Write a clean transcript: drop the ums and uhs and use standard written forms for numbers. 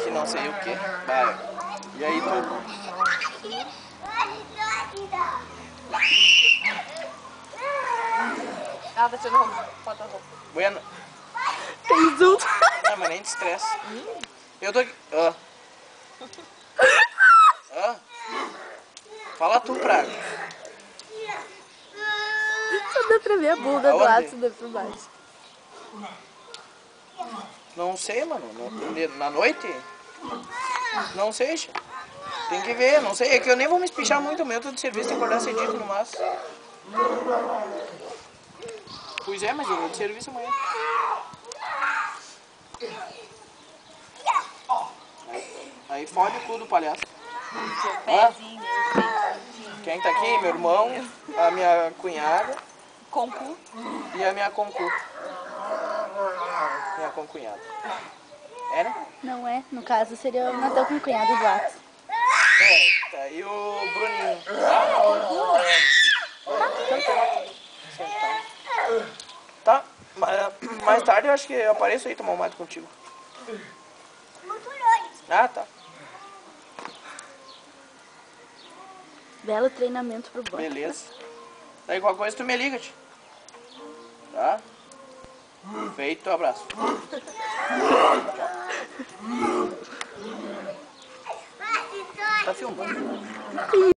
Que não sei o que. Vai. E aí tu? Ela tá tirando roupa. Bota a roupa. Bueno. Tem zoom. Não, mas nem te estressa. Eu tô aqui. Fala tu, Praga. Só dá pra ver a bunda do Aonde? Atos daqui por baixo. Não sei, mano. Na noite? Não sei, che. Tem que ver, não sei. É que eu nem vou me espichar muito. Amanhã eu tô de serviço e acordar cedinho no máximo. Pois é, mas eu vou de serviço amanhã. Aí fode o cu do palhaço. Pezinho. Quem tá aqui? Meu irmão, a minha cunhada Concu. e a minha concu. Minha concunhada. É, né? Não é, no caso seria o Natal com o cunhado do Atos. É, tá aí o Bruninho. Tá, mais tarde eu acho que eu apareço aí tomar um mate contigo. Ah, tá. Belo treinamento pro boy. Beleza. Daí qualquer coisa tu me liga, tio. Tá? Feito, abraço. Tá filmando?